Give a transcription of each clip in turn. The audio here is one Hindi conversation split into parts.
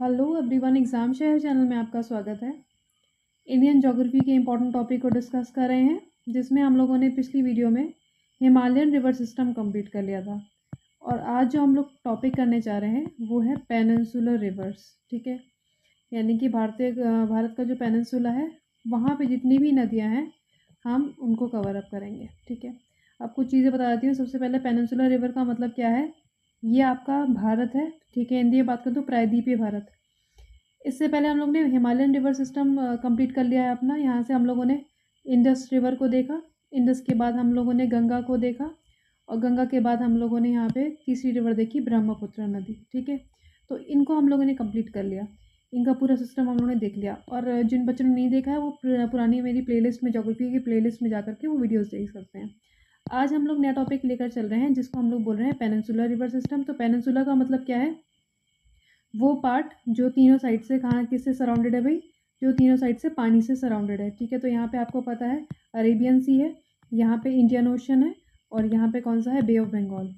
हेलो एवरीवन, एग्ज़ाम शहर चैनल में आपका स्वागत है। इंडियन ज्योग्राफी के इंपॉर्टेंट टॉपिक को डिस्कस कर रहे हैं, जिसमें हम लोगों ने पिछली वीडियो में हिमालयन रिवर सिस्टम कंप्लीट कर लिया था। और आज जो हम लोग टॉपिक करने जा रहे हैं वो है पेनिनसुलर रिवर्स। ठीक है, यानी कि भारत का जो पेनिनसुला है वहाँ पे जितनी भी नदियाँ हैं हम उनको कवर अप करेंगे। ठीक है, अब कुछ चीज़ें बता देती हूँ। सबसे पहले पेनिनसुलर रिवर का मतलब क्या है। ये आपका भारत है। ठीक है, हिंदी में बात करें तो प्रायद्वीपीय भारत। इससे पहले हम लोग ने हिमालयन रिवर सिस्टम कंप्लीट कर लिया है अपना। यहाँ से हम लोगों ने इंडस रिवर को देखा, इंडस के बाद हम लोगों ने गंगा को देखा, और गंगा के बाद हम लोगों ने यहाँ पे तीसरी रिवर देखी, ब्रह्मपुत्र नदी। ठीक है, तो इनको हम लोगों ने कंप्लीट कर लिया, इनका पूरा सिस्टम हम लोगों ने देख लिया। और जिन बच्चों ने नहीं देखा है वो पुरानी मेरी प्लेलिस्ट में, ज्योग्राफी की प्लेलिस्ट में जा करके वो वीडियोज़ देख सकते हैं। आज हम लोग नया टॉपिक लेकर चल रहे हैं जिसको हम लोग बोल रहे हैं पेनिनसुलर रिवर सिस्टम। तो पेनिनसुला का मतलब क्या है, वो पार्ट जो तीनों साइड से कहाँ किससे सराउंडेड है भाई, जो तीनों साइड से पानी से सराउंडेड है। ठीक है, तो यहाँ पे आपको पता है अरेबियन सी है, यहाँ पे इंडियन ओशन है, और यहाँ पे कौन सा है, बे ऑफ बंगाल।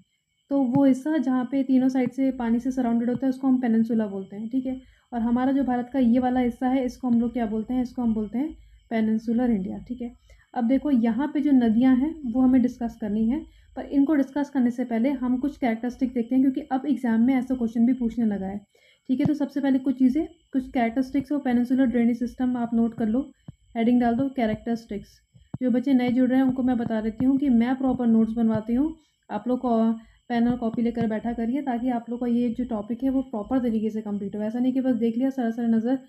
तो वो हिस्सा जहाँ पे तीनों साइड से पानी से सराउंडेड होता है उसको हम पेनिनसुला बोलते हैं। ठीक है, और हमारा जो भारत का ये वाला हिस्सा है इसको हम लोग क्या बोलते हैं, इसको हम बोलते हैं पेनिनसुलर इंडिया। ठीक है, अब देखो यहाँ पे जो नदियाँ हैं वो हमें डिस्कस करनी है, पर इनको डिस्कस करने से पहले हम कुछ कैरेक्टरिस्टिक देखते हैं, क्योंकि अब एग्जाम में ऐसा क्वेश्चन भी पूछने लगा है। ठीक है, तो सबसे पहले कुछ चीज़ें, कुछ characteristics of peninsular drainage system आप नोट कर लो। हेडिंग डाल दो कैरेक्टरिस्टिक्स। जो बच्चे नए जुड़ रहे हैं उनको मैं बता देती हूँ कि मैं प्रॉपर नोट्स बनवाती हूँ। आप लोग को पेन और कॉपी लेकर बैठा करिए, ताकि आप लोग का ये जो टॉपिक है वो प्रॉपर तरीके से कंप्लीट हो। ऐसा नहीं कि बस देख लिया, सरासर नज़र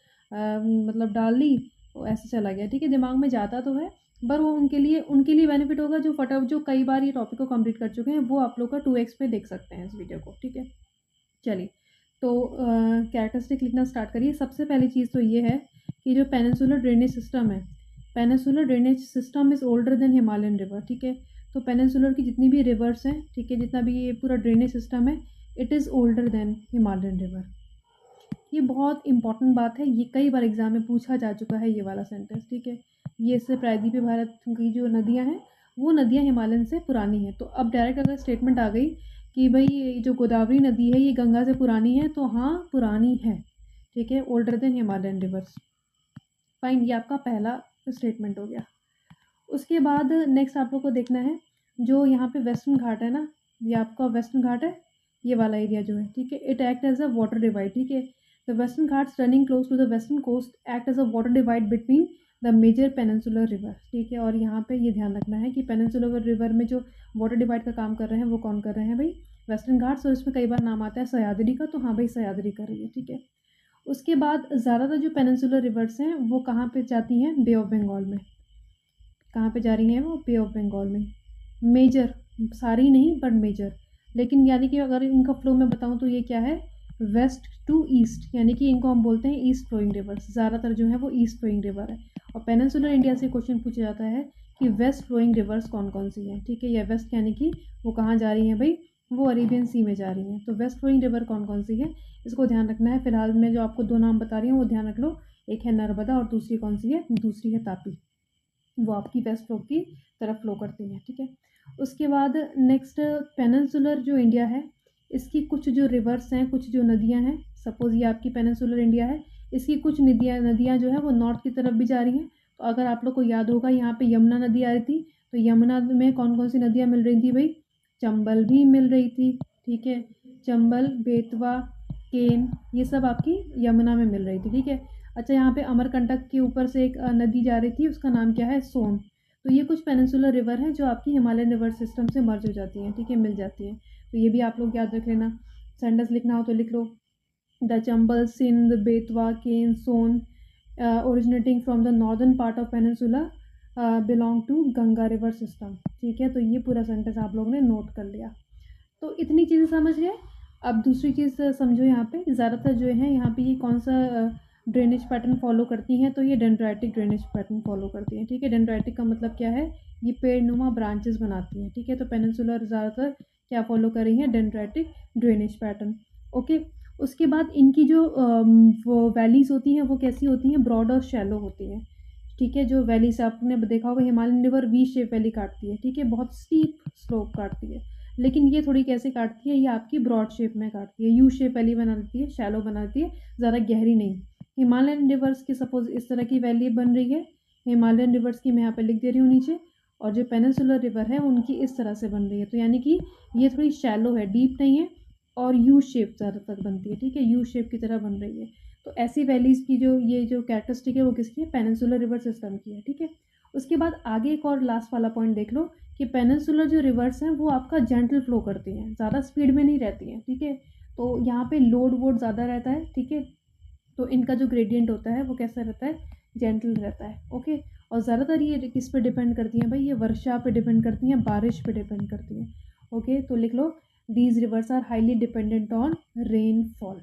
मतलब डाल ली, वो ऐसे चला गया। ठीक है, दिमाग में जाता तो है, पर वो उनके लिए बेनिफिट होगा जो कई बार ये टॉपिक को कंप्लीट कर चुके हैं। वो आप लोग का 2x पे देख सकते हैं इस वीडियो को। ठीक है, चलिए, तो कैरेक्टरिस्टिक लिखना स्टार्ट करिए। सबसे पहली चीज़ तो ये है कि जो पेनिनसुलर ड्रेनेज सिस्टम है, peninsular drainage system is older than Himalayan river. ठीक है, तो पेनिनसुलर की जितनी भी रिवर्स हैं, ठीक है, जितना भी ये पूरा ड्रेनेज सिस्टम है, it is older than Himalayan river. ये बहुत इंपॉर्टेंट बात है, ये कई बार एग्जाम में पूछा जा चुका है ये वाला सेंटेंस। ठीक है, ये इससे प्रायद्वीपीय भारत की जो नदियाँ हैं वो नदियाँ हिमालयन से पुरानी हैं। तो अब डायरेक्ट अगर स्टेटमेंट आ गई कि भाई ये जो गोदावरी नदी है ये गंगा से पुरानी है, तो हाँ पुरानी है। ठीक है, older than Himalayan reverse. Fine, ये आपका पहला स्टेटमेंट हो गया। उसके बाद नेक्स्ट आप लोग को देखना है, जो यहाँ पे वेस्टर्न घाट है ना, ये आपका वेस्टर्न घाट है, ये वाला एरिया जो है। ठीक है, it act as a water divide. ठीक है, the Western Ghats running close to the western coast act as a water divide between the major peninsular river. ठीक है, और यहाँ पे ये ध्यान रखना है कि पेनिनसुलर रिवर में जो वाटर डिवाइड का काम कर रहे हैं वो कौन कर रहे हैं भाई, वेस्टर्न घाट्स। और इसमें कई बार नाम आता है सह्याद्री का, तो हाँ भाई सह्याद्री कर रही है। ठीक है, उसके बाद ज़्यादातर जो पेनिनसुलर रिवर्स हैं वो कहाँ पे जाती हैं, बे ऑफ बंगाल में। कहाँ पे जा रही हैं वो, बे ऑफ बंगाल में। मेजर, सारी नहीं बट मेजर, लेकिन यानी कि अगर इनका फ्लो मैं बताऊँ तो ये क्या है, वेस्ट टू ईस्ट, यानी कि इनको हम बोलते हैं ईस्ट फ्लोइंग रिवर्स। ज़्यादातर जो है वो ईस्ट फ्लोइंग रिवर है। और पेनिनसुलर इंडिया से क्वेश्चन पूछा जाता है कि वेस्ट फ्लोइंग रिवर्स कौन कौन सी हैं। ठीक है, या वेस्ट यानी कि वो कहाँ जा रही हैं भाई, वो अरेबियन सी में जा रही हैं। तो वेस्ट फ्लोइंग रिवर कौन कौन सी है, इसको ध्यान रखना है। फिलहाल मैं जो आपको दो नाम बता रही हूँ वो ध्यान रख लो, एक है नर्मदा और दूसरी कौन सी है, दूसरी है तापी। वो आपकी वेस्ट फ्लो की तरफ फ्लो करती हैं। ठीक है, उसके बाद नेक्स्ट पेनिनसुलर जो इंडिया है, इसकी कुछ जो रिवर्स हैं, कुछ जो नदियां हैं, सपोज ये आपकी पेनिनसुलर इंडिया है, इसकी कुछ नदियां जो है वो नॉर्थ की तरफ भी जा रही हैं। तो अगर आप लोग को याद होगा यहाँ पे यमुना नदी आ रही थी, तो यमुना में कौन कौन सी नदियाँ मिल रही थी भाई, चंबल भी मिल रही थी। ठीक है, चंबल, बेतवा, केन, ये सब आपकी यमुना में मिल रही थी। ठीक है, अच्छा, यहाँ पे अमरकंटक के ऊपर से एक नदी जा रही थी, उसका नाम क्या है, सोन। तो ये कुछ पेनिनसुलर रिवर हैं जो आपकी हिमालयन रिवर सिस्टम से मर्ज हो जाती हैं। ठीक है, मिल जाती हैं। तो ये भी आप लोग याद रख लेना। सेंटेंस लिखना हो तो लिख लो, the Chambal, Sindh, Betwa, Ken, Son originating from the northern part of peninsula belong to Ganga river system. ठीक है, तो ये पूरा सेंटेंस आप लोगों ने नोट कर लिया। तो इतनी चीज़ें समझ गए। अब दूसरी चीज़ समझो, यहाँ पे ज़्यादातर जो है यहाँ पे ये कौन सा ड्रेनेज पैटर्न फॉलो करती हैं, तो ये डेंड्राइटिक ड्रेनेज पैटर्न फॉलो करती हैं। ठीक है, डेंड्राइटिक का मतलब क्या है, ये पेड़नुमा ब्रांचेस बनाती हैं। ठीक है, तो पेनिनसुलर ज़्यादातर क्या फॉलो कर रही हैं, डेंड्राइटिक ड्रेनेज पैटर्न। ओके, उसके बाद इनकी जो वो वैलीज होती हैं वो कैसी होती हैं, ब्रॉड और शैलो होती हैं। ठीक है, जो वैलीज आपने देखा होगा, Himalayan river V shape valley काटती है। ठीक है, बहुत स्टीप स्लोप काटती है। लेकिन ये थोड़ी कैसे काटती है, ये आपकी ब्रॉड शेप में काटती है, यू शेप वाली बना देती है, शैलो बनाती है, ज़्यादा गहरी नहीं। हिमालयन रिवर्स की सपोज़ इस तरह की वैली बन रही है, हिमालयन रिवर्स की मैं यहाँ पे लिख दे रही हूँ नीचे, और जो पेनिनसुलर रिवर है उनकी इस तरह से बन रही है। तो यानी कि ये थोड़ी शैलो है, डीप नहीं है, और यू शेप ज़्यादातर बनती है, ठीक है, यू शेप की तरह बन रही है। तो ऐसी वैलीज़ की जो ये जो कैरेक्टरिस्टिक है वो किसकी है, पेनिनसुलर रिवर सिस्टम की है, ठीक है। उसके बाद आगे एक और लास्ट वाला पॉइंट देख लो कि पेनिनसुलर जो रिवर्स हैं वो आपका जेंटल फ्लो करती हैं, ज़्यादा स्पीड में नहीं रहती हैं, ठीक है। तो यहाँ पे लोड वोड ज़्यादा रहता है, ठीक है। तो इनका जो ग्रेडियंट होता है वो कैसा रहता है, जेंटल रहता है, ओके। और ज़्यादातर ये किस पे डिपेंड करती हैं भाई, ये वर्षा पे डिपेंड करती हैं, बारिश पे डिपेंड करती हैं, ओके। तो लिख लो these rivers are highly dependent on rainfall.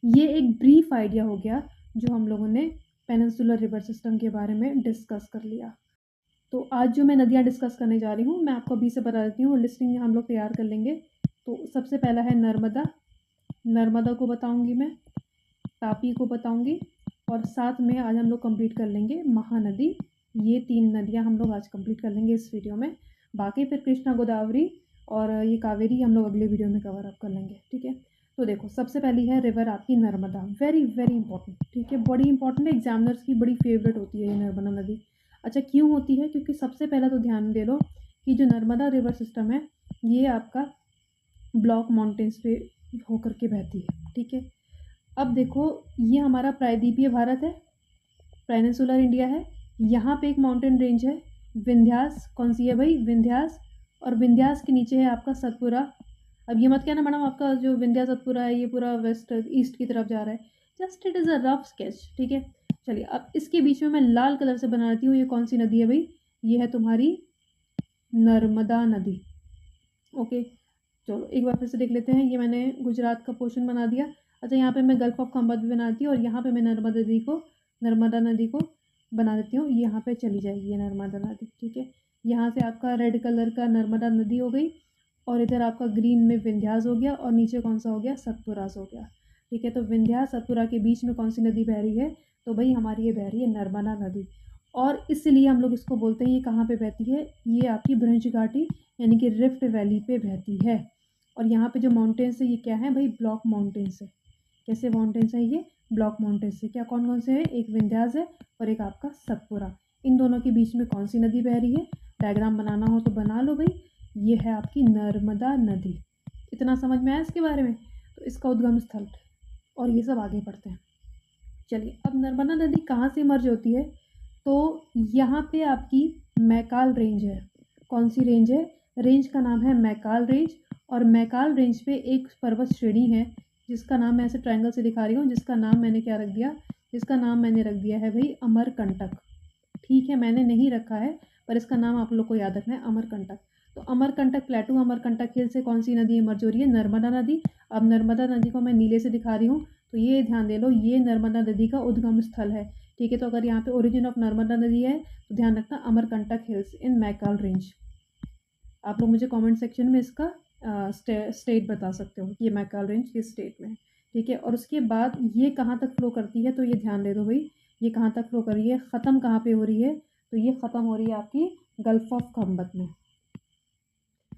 ये एक ब्रीफ आइडिया हो गया जो हम लोगों ने पेनिनसुलर रिवर सिस्टम के बारे में डिस्कस कर लिया। तो आज जो मैं नदियाँ डिस्कस करने जा रही हूँ मैं आपको अभी से बता देती हूँ, लिस्टिंग हम लोग तैयार कर लेंगे। तो सबसे पहला है नर्मदा, नर्मदा को बताऊँगी मैं, तापी को बताऊँगी, और साथ में आज हम लोग कंप्लीट कर लेंगे महानदी। ये 3 नदियाँ हम लोग आज कंप्लीट कर लेंगे इस वीडियो में। बाकी फिर कृष्णा गोदावरी और ये कावेरी हम लोग अगले वीडियो में कवर अप कर लेंगे, ठीक है। तो देखो सबसे पहली है रिवर आपकी नर्मदा, वेरी वेरी इंपॉर्टेंट, ठीक है, बड़ी इंपॉर्टेंट है, एग्जामिनर्स की बड़ी फेवरेट होती है ये नर्मदा नदी। अच्छा क्यों होती है, क्योंकि सबसे पहले तो ध्यान दे लो कि जो नर्मदा रिवर सिस्टम है ये आपका ब्लॉक माउंटेन्स पे होकर के बहती है, ठीक है। अब देखो ये हमारा प्रायद्वीपीय भारत है, पेनिनसुलर इंडिया है, यहाँ पे एक माउंटेन रेंज है विंध्यास, कौन सी है भाई, विंध्यास, और विंध्यास के नीचे है आपका सतपुरा। अब ये मत कहना मैडम आपका जो विंध्या सतपुरा है ये पूरा वेस्ट ईस्ट की तरफ जा रहा है, just it is a rough sketch, ठीक है। चलिए अब इसके बीच में मैं लाल कलर से बना देती हूँ, ये कौन सी नदी है भाई, ये है तुम्हारी नर्मदा नदी, ओके। चलो एक बार फिर से देख लेते हैं, ये मैंने गुजरात का पोर्शन बना दिया। अच्छा यहाँ पे मैं गल्फ ऑफ खंबत भी बनाती हूँ, और यहाँ पे मैं नर्मदा नदी को बना देती हूँ, यहाँ पे चली जाएगी ये नर्मदा नदी, ठीक है। यहाँ से आपका रेड कलर का नर्मदा नदी हो गई, और इधर आपका ग्रीन में विंध्यास हो गया, और नीचे कौन सा हो गया, सतपुरास हो गया, ठीक है। तो विंध्यास सतपुरा के बीच में कौन सी नदी बह रही है, तो भाई हमारी ये बह रही है नर्मदा नदी। और इसलिए हम लोग इसको बोलते हैं ये कहाँ पे बहती है, ये आपकी भ्रंश घाटी यानी कि रिफ्ट वैली पे बहती है। और यहाँ पे जो माउंटेन्स है ये क्या है भाई, ब्लॉक माउंटेन्स है। कैसे माउंटेन्स है ये, ब्लॉक माउंटेन्स है। क्या कौन कौन से है, एक विंध्यास है और एक आपका सतपुरा। इन दोनों के बीच में कौन सी नदी बह रही है, डायग्राम बनाना हो तो बना लो भाई, ये है आपकी नर्मदा नदी। इतना समझ में आया इसके बारे में, तो इसका उद्गम स्थल, और ये सब आगे बढ़ते हैं। चलिए अब नर्मदा नदी कहाँ से मर्ज होती है, तो यहाँ पे आपकी मैकाल रेंज है। कौन सी रेंज है, रेंज का नाम है मैकाल रेंज, और मैकाल रेंज पे एक पर्वत श्रेणी है जिसका नाम मैं ऐसे ट्रायंगल से दिखा रही हूँ, जिसका नाम मैंने क्या रख दिया, जिसका नाम मैंने रख दिया है भाई अमरकंटक, ठीक है। मैंने नहीं रखा है पर इसका नाम आप लोग को याद रखना है, अमरकंटक। तो अमरकंटक प्लेटू, अमरकंटक हिल से कौन सी नदी इमर्ज हो रही है, नर्मदा नदी। अब नर्मदा नदी को मैं नीले से दिखा रही हूँ, तो ये ध्यान दे लो ये नर्मदा नदी का उद्गम स्थल है, ठीक है। तो अगर यहाँ पे ओरिजिन ऑफ नर्मदा नदी है तो ध्यान रखना अमरकंटक हिल्स इन मैकाल रेंज। आप लोग मुझे कमेंट सेक्शन में इसका स्टेट बता सकते हो कि ये मैकाल रेंज किस स्टेट में है, ठीक है। और उसके बाद ये कहाँ तक फ्लो करती है, तो ये ध्यान दे दो भाई, ये कहाँ तक फ्लो कर रही है, ख़त्म कहाँ पे हो रही है, तो ये ख़त्म हो रही है आपकी गल्फ ऑफ खंबत में।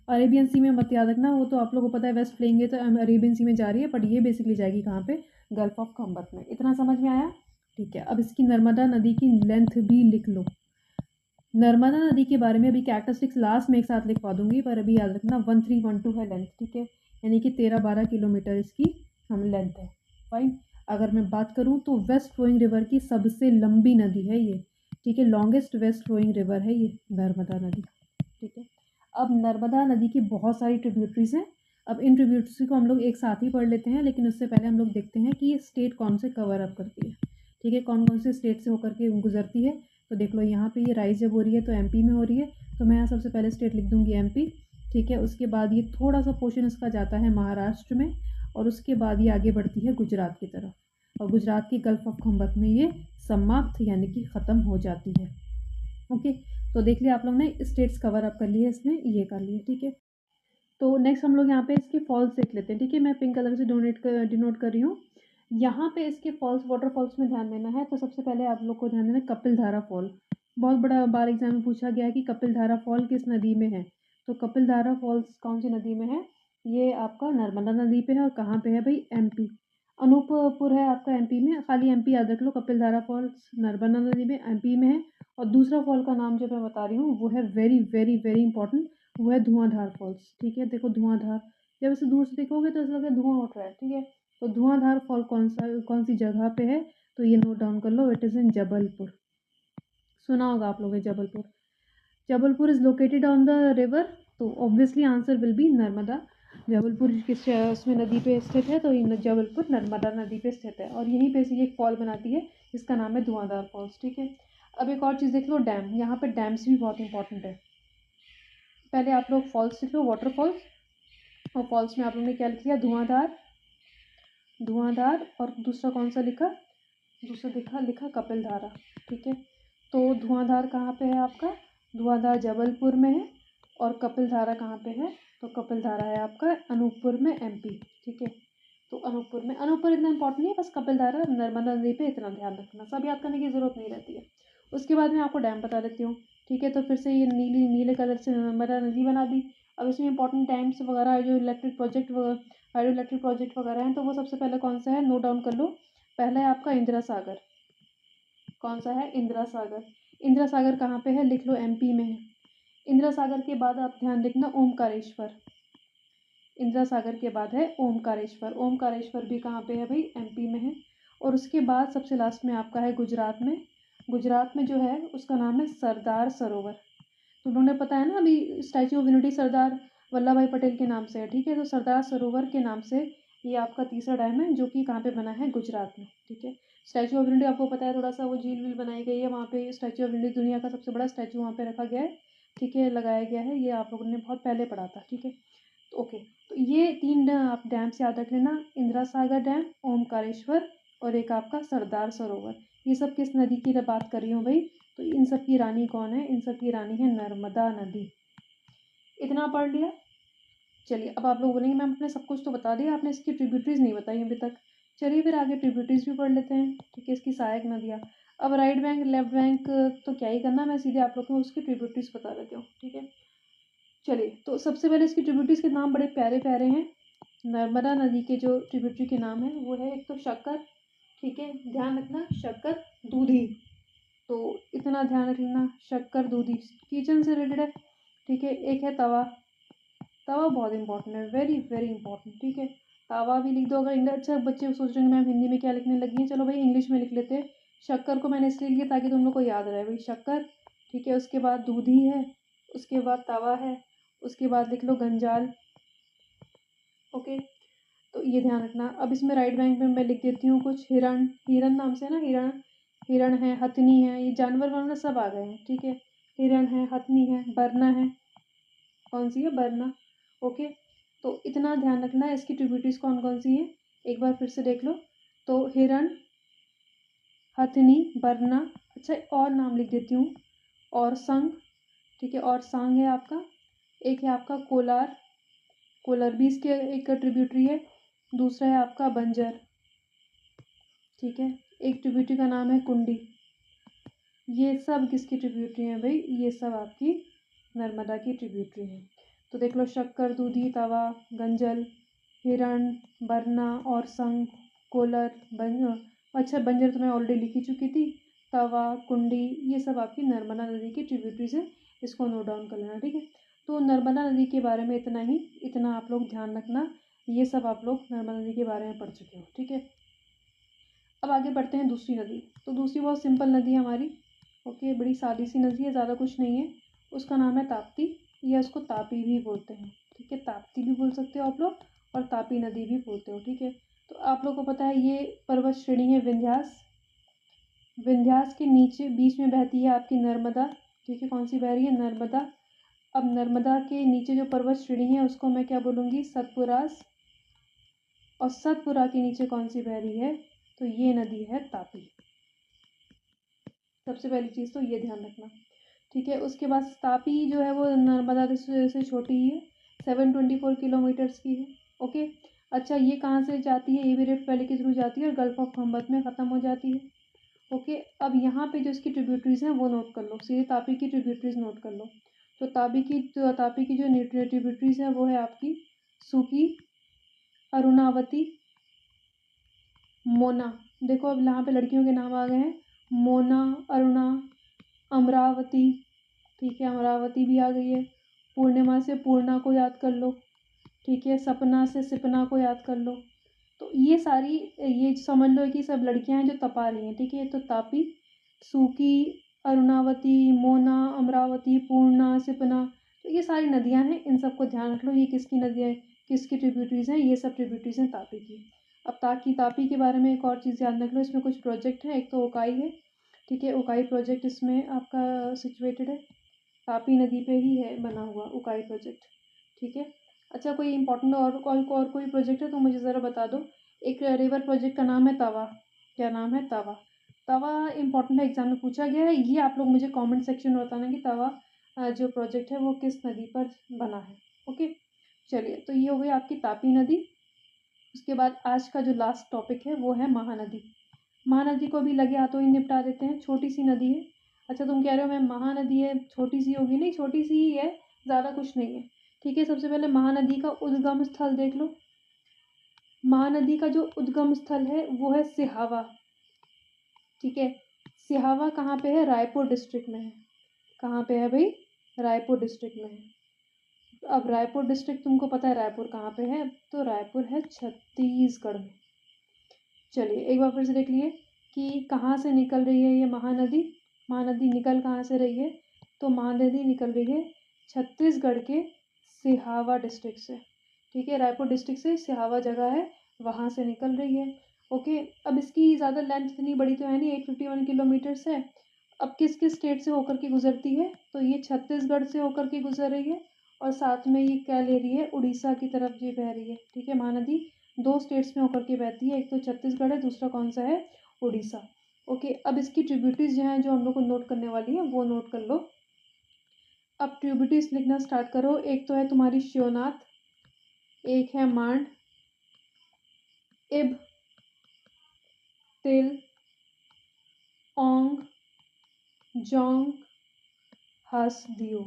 अरेबियन सी में मत याद रखना, वो तो आप लोगों को पता है वेस्ट लेंगे तो अरेबियन सी में जा रही है, बट ये बेसिकली जाएगी कहाँ पे, गल्फ ऑफ खंबत में। इतना समझ में आया, ठीक है। अब इसकी नर्मदा नदी की लेंथ भी लिख लो। नर्मदा नदी के बारे में अभी कैरेक्टरिस्टिक्स लास्ट में एक साथ लिखवा दूंगी, पर अभी याद रखना 1312 है लेंथ, ठीक है, यानी कि 13-12 किलोमीटर इसकी हम लेंथ है, फाइन। अगर मैं बात करूँ तो वेस्ट फ्लोइंग रिवर की सबसे लंबी नदी है ये, ठीक है, लॉन्गेस्ट वेस्ट फ्लोइंग रिवर है ये नर्मदा नदी, ठीक है। अब नर्मदा नदी की बहुत सारी ट्रिब्यूटरीज हैं, अब इन ट्रिब्यूटरी को हम लोग एक साथ ही पढ़ लेते हैं, लेकिन उससे पहले हम लोग देखते हैं कि ये स्टेट कौन से कवर अप करती है, ठीक है, कौन कौन से स्टेट से होकर के गुजरती है। तो देख लो यहाँ पे ये राइज जब हो रही है तो एमपी में हो रही है, तो मैं यहाँ सबसे पहले स्टेट लिख दूँगी एमपी, ठीक है। उसके बाद ये थोड़ा सा पोर्शन इसका जाता है महाराष्ट्र में, और उसके बाद ये आगे बढ़ती है गुजरात की तरफ, और गुजरात की गल्फ ऑफ खंबत में ये समाप्त यानी कि ख़त्म हो जाती है, ओके। तो देख लिया आप लोग ने स्टेट्स कवर अप कर लिए, इसने ये कर लिए, ठीक है। तो नेक्स्ट हम लोग यहाँ पे इसके फॉल्स देख लेते हैं, ठीक है। मैं पिंक कलर से डिनोट कर रही हूँ। यहाँ पे इसके फॉल्स, वाटरफॉल्स में ध्यान देना है। तो सबसे पहले आप लोग को ध्यान देना है कपिल धारा फॉल, बहुत बड़ा बार एग्जाम में पूछा गया है कि कपिल धारा फॉल किस नदी में है, तो कपिलधारा फॉल्स कौन सी नदी में है? ये आपका नर्मदा नदी पे है। और कहाँ पे है भाई? एमपी, अनूपपुर है आपका एमपी में। खाली एमपी याद रख लो। कपिलधारा फॉल्स नर्मदा नदी में एमपी में है। और दूसरा फॉल का नाम जो मैं बता रही हूँ वो है वेरी वेरी वेरी इंपॉर्टेंट, वो है धुआंधार फॉल्स। ठीक है, देखो धुआंधार, जब इसे दूर से देखोगे तो ऐसा लगेगा धुआं उठ रहा है। ठीक है, तो धुआंधार फॉल कौन सी जगह पे है? तो ये नोट डाउन कर लो, इट इज़ इन जबलपुर। सुना होगा आप लोगों ने Jabalpur. Jabalpur is located on the river, तो obviously answer will be Narmada. Jabalpur किस उसमें नदी पे स्थित है? तो जबलपुर नर्मदा नदी पे स्थित है। और यहीं पे से एक फॉल बनाती है जिसका नाम है धुआंधार फॉल्स। ठीक है, अब एक और चीज़ देख लो, डैम। यहाँ पे डैम्स भी बहुत इंपॉर्टेंट है। पहले आप लोग फॉल्स लिख लो, वाटरफॉल्स। और फॉल्स में आप लोगों ने क्या लिख लिया? धुआंधार, धुआंधार। और दूसरा कौन सा लिखा? दूसरा लिखा कपिलधारा। ठीक है, तो धुआंधार कहाँ पे है आपका? धुआंधार जबलपुर में है। और कपिलधारा कहाँ पे है? तो कपिलधारा है आपका अनूपपुर में, एमपी। ठीक है, तो अनूपपुर इतना इंपॉर्टेंट नहीं है, बस कपिलधारा नर्मदा नदी पे इतना ध्यान रखना, सब याद करने की जरूरत नहीं रहती है। उसके बाद मैं आपको डैम बता देती हूँ। ठीक है, तो फिर से ये नीले कलर से नर्मदा नदी बना दी। अब इसमें इंपॉर्टेंट डैम्स वगैरह जो हाइड्रो इलेक्ट्रिक प्रोजेक्ट वगैरह हैं, तो वो सबसे पहले कौन सा है? नोट डाउन कर लो। पहला है आपका इंदिरा सागर। कौन सा है? इंदिरा सागर। इंदिरा सागर कहाँ पे है? लिख लो, एमपी में है। इंदिरा सागर के बाद आप ध्यान रखना ओमकारेश्वर। इंदिरा सागर के बाद है ओमकारेश्वर। ओमकारेश्वर भी कहाँ पे है भाई? एमपी में है। और उसके बाद सबसे लास्ट में आपका है गुजरात में। गुजरात में जो है उसका नाम है सरदार सरोवर। तुम लोगों ने पता है ना, अभी statue of unity Sardar Vallabh भाई पटेल के नाम से है। ठीक है, तो सरदार सरोवर के नाम से ये आपका तीसरा डैम है, जो कि कहाँ पे बना है? गुजरात में। ठीक है, स्टैचू ऑफ यूनिटी आपको पता है, थोड़ा सा वो झील वील बनाई गई है वहाँ पे। स्टैचू ऑफ यूनिटी दुनिया का सबसे बड़ा स्टैचू वहाँ पे रखा गया है। ठीक है, लगाया गया है। ये आप लोगों ने बहुत पहले पढ़ा था। ठीक है, तो ओके, तो ये तीन आप डैम्स याद रख लेना, इंदिरा सागर डैम, ओमकारेश्वर, और एक आपका सरदार सरोवर। ये सब किस नदी की बात कर रही हूँ भाई? तो इन सब की रानी कौन है? इन सब की रानी है नर्मदा नदी। इतना पढ़ लिया। चलिए, अब आप लोग बोलेंगे मैम आपने सब कुछ तो बता दिया, आपने इसकी ट्रिब्यूटरीज नहीं बताई अभी तक। चलिए फिर आगे ट्रिब्यूटरीज भी पढ़ लेते हैं। ठीक है, इसकी सहायक नदियाँ। अब राइट बैंक लेफ्ट बैंक तो क्या ही करना, मैं सीधे आप लोग को उसकी ट्रिब्यूटरीज बता देती हूँ। ठीक है, चलिए, तो सबसे पहले इसकी ट्रिब्यूटरीज के नाम बड़े प्यारे प्यारे हैं। नर्मदा नदी के जो ट्रिब्यूटरी के नाम है वो है, एक तो शक्कर। ठीक है, ध्यान रखना, शक्कर, दूधी। तो इतना ध्यान रख लेना, शक्कर, दूधी किचन से रिलेटेड है। ठीक है, एक है तवा। तवा बहुत इंपॉर्टेंट है, वेरी वेरी इंपॉर्टेंट। ठीक है, तवा भी लिख दो। अगर इंग्लिश, अच्छा बच्चे सोच रहे हैं मैम हिंदी में क्या लिखने लगी हैं, चलो भाई इंग्लिश में लिख लेते हैं। शक्कर को मैंने इसलिए लिया ताकि तुम लोग को याद रहे भाई, शक्कर। ठीक है, उसके बाद दूधी है, उसके बाद तवा है, उसके बाद लिख लो गंजाल। ओके, तो ये ध्यान रखना। अब इसमें राइट बैंक में मैं लिख देती हूँ कुछ। हिरण, हिरण नाम से ना, हिरण, हिरण है, हथनी है, ये जानवर वानवर सब आ गए हैं। ठीक है, हिरण है, हथनी है, बरना है। कौन सी है? बरना। ओके, तो इतना ध्यान रखना है। इसकी ट्रिब्यूटरीज कौन कौन सी हैं, एक बार फिर से देख लो। तो हिरण, हथनी, बरना। अच्छा, और नाम लिख देती हूँ, और संग। ठीक है, और सांग है आपका। एक है आपका कोलार, कोलर भी इसके एक ट्रिब्यूटरी है। दूसरा है आपका बंजर। ठीक है, एक ट्रिब्यूटरी का नाम है कुंडी। ये सब किसकी ट्रिब्यूटरी हैं भाई? ये सब आपकी नर्मदा की ट्रिब्यूटरी हैं। तो देख लो, शक्कर, दूधी, तवा, गंजल, हिरण, बरना और संग, कोलर, बंजर। अच्छा, बंजर तो मैं ऑलरेडी लिख ही चुकी थी। तवा, कुंडी, ये सब आपकी नर्मदा नदी की ट्रिब्यूटरीज हैं। इसको नोट डाउन कर लेना। ठीक है, तो नर्मदा नदी के बारे में इतना ही, इतना आप लोग ध्यान रखना। ये सब आप लोग नर्मदा नदी के बारे में पढ़ चुके हो। ठीक है, अब आगे बढ़ते हैं दूसरी नदी। तो दूसरी बहुत सिंपल नदी है हमारी। ओके, बड़ी सादी सी नदी है, ज़्यादा कुछ नहीं है। उसका नाम है ताप्ती, या उसको तापी भी बोलते हैं। ठीक है, ताप्ती भी बोल सकते हो आप लोग, और तापी नदी भी बोलते हो। ठीक है, तो आप लोग को पता है ये पर्वत श्रेणी है विंध्यास। विंध्यास के नीचे बीच में बहती है आपकी नर्मदा। ठीक है, कौन सी बह रही है? नर्मदा। अब नर्मदा के नीचे जो पर्वत श्रेणी है उसको मैं क्या बोलूँगी? सतपुरास। और सतपुरा के नीचे कौन सी बह रही है? तो ये नदी है तापी। सबसे पहली चीज़ तो ये ध्यान रखना। ठीक है, उसके बाद तापी जो है वो नर्मदा से छोटी ही है, 724 किलोमीटर्स की है। ओके, अच्छा, ये कहाँ से जाती है? एवी रिफ्ट वैली के थ्रू जाती है और गल्फ ऑफ खम्बत में ख़त्म हो जाती है। ओके, अब यहाँ पे जो इसकी ट्रिब्यूटरीज हैं वो नोट कर लो, सीधे तापी की ट्रिब्यूटरीज नोट कर लो। तो तापी की जो ट्रिब्यूटरीज है वो है आपकी सूकी, अरुणावती, मोना। देखो अब यहाँ पे लड़कियों के नाम आ गए हैं, मोना, अरुणा, अमरावती, ठीक है, अमरावती भी आ गई है। पूर्णिमा से पूर्णा को याद कर लो, ठीक है। सपना से सिपना को याद कर लो। तो ये सारी, ये समझ लो कि सब लड़कियां हैं जो तपा रही हैं, ठीक है। तो तापी, सूकी, अरुणावती, मोना, अमरावती, पूर्णा, सिपना, तो ये सारी नदियां हैं। इन सबको ध्यान रख लो, ये किसकी नदियाँ, किसकी ट्रिब्यूटरीज हैं, ये सब ट्रिब्यूटरीज हैं तापी की। अब तापी के बारे में एक और चीज़ याद रख लो, इसमें कुछ प्रोजेक्ट है। एक तो उकाई है, ठीक है, उकाई प्रोजेक्ट इसमें आपका सिचुएटेड है, तापी नदी पे ही है बना हुआ उकाई प्रोजेक्ट, ठीक है। अच्छा, कोई इंपॉर्टेंट और कोई प्रोजेक्ट है तो मुझे ज़रा बता दो। एक रिवर प्रोजेक्ट का नाम है तवा। क्या नाम है? तवा। तवा इंपॉर्टेंट है, एग्जाम में पूछा गया है। ये आप लोग मुझे कमेंट सेक्शन में बताना कि तवा जो प्रोजेक्ट है वो किस नदी पर बना है। ओके, चलिए, तो ये हो गई आपकी तापी नदी। उसके बाद आज का जो लास्ट टॉपिक है वो है महानदी। महानदी को भी लगे हाथों ही निपटा देते हैं, छोटी सी नदी है। अच्छा, तुम कह रहे हो मैम महानदी है, छोटी सी होगी? नहीं, छोटी सी ही है, ज़्यादा कुछ नहीं है, ठीक है। सबसे पहले महानदी का उद्गम स्थल देख लो। महानदी का जो उद्गम स्थल है वो है सिहावा, ठीक है। सिहावा कहाँ पे है? रायपुर डिस्ट्रिक्ट में है। कहाँ पे है भाई? रायपुर डिस्ट्रिक्ट में है। अब रायपुर डिस्ट्रिक्ट तुमको पता है रायपुर कहाँ पे है? तो रायपुर है छत्तीसगढ़ में। चलिए एक बार फिर से देख लिए कि कहाँ से निकल रही है ये महानदी। महानदी निकल कहाँ से रही है? तो महानदी निकल रही है छत्तीसगढ़ के सिहावा डिस्ट्रिक्ट से, ठीक है। रायपुर डिस्ट्रिक्ट से सिहावा जगह है, वहाँ से निकल रही है। ओके, अब इसकी ज़्यादा लेंथ इतनी बड़ी तो है नहीं, 851 किलोमीटर्स है। अब किस किस स्टेट से होकर के गुजरती है? तो ये छत्तीसगढ़ से होकर के गुजर रही है, और साथ में ये क्या ले रही है? उड़ीसा की तरफ ये बह रही है, ठीक है। महानदी दो स्टेट्स में होकर के बहती है, एक तो छत्तीसगढ़ है, दूसरा कौन सा है? उड़ीसा। ओके, अब इसकी ट्रिब्यूटरीज जो हैं जो हम लोग को नोट करने वाली है वो नोट कर लो। अब ट्रिब्यूटरीज लिखना स्टार्ट करो। एक तो है तुम्हारी शिवनाथ, एक है मांड, इब, तिल, ओंग, जोंग, हसदियो।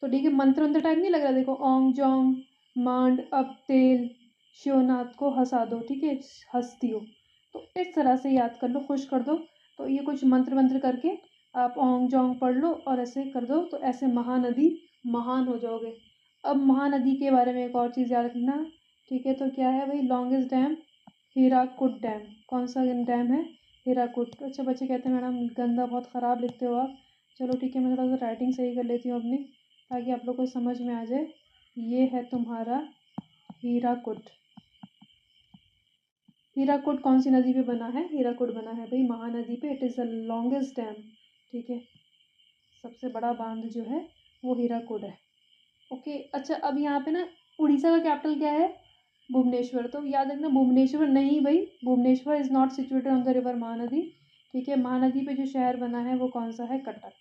तो ठीक है, मंत्र मंत्र टाइप नहीं लग रहा? देखो, ओंग, जोंग, मांड, अब, तेल, शिवनाथ को हंसा दो, ठीक है, हंस दियो। तो इस तरह से याद कर लो, खुश कर दो। तो ये कुछ मंत्र मंत्र करके आप ओंग जोंग पढ़ लो और ऐसे कर दो, तो ऐसे महानदी महान हो जाओगे। अब महानदी के बारे में एक और चीज़ याद रखना, ठीक है। तो क्या है भाई? Longest dam Hirakud dam. कौन सा डैम है? हीराकुड। अच्छा, बच्चे कहते हैं मैडम गंदा बहुत ख़राब लिखते हो आप। चलो ठीक है, मैं थोड़ा सा राइटिंग सही कर लेती हूँ अपनी, ताकि आप लोग को समझ में आ जाए। ये है तुम्हारा हीराकुड। हीराकुड कौन सी नदी पे बना है? हीराकुड बना है भाई महानदी पे। It is the longest dam, ठीक है। सबसे बड़ा बांध जो है वो हीराकुड है। ओके, अच्छा, अब यहाँ पे ना उड़ीसा का कैपिटल क्या है? भुवनेश्वर। तो याद रखना, भुवनेश्वर नहीं भाई, Bhubaneswar is not situated on the river Mahanadi, ठीक है। महानदी पे जो शहर बना है वो कौन सा है? कटक।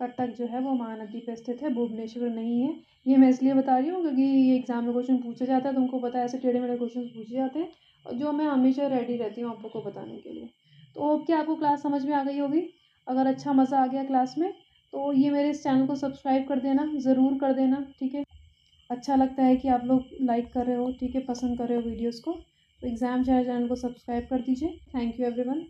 कटक जो है वो महानदी पे स्थित है, भुवनेश्वर नहीं है। ये मैं इसलिए बता रही हूँ क्योंकि ये एग्जाम में क्वेश्चन पूछा जाता है, तुमको पता है ऐसे टेढ़े मेढ़े क्वेश्चन पूछे जाते हैं, और जो मैं हमेशा रेडी रहती हूँ आप लोग को बताने के लिए। तो अब क्या आपको क्लास समझ में आ गई होगी? अगर अच्छा मज़ा आ गया क्लास में तो ये मेरे इस चैनल को सब्सक्राइब कर देना, ज़रूर कर देना, ठीक है। अच्छा लगता है कि आप लोग लाइक कर रहे हो, ठीक है, पसंद कर रहे हो वीडियोज़ को। तो एग्ज़ाम चैनल को सब्सक्राइब कर दीजिए। Thank you everyone.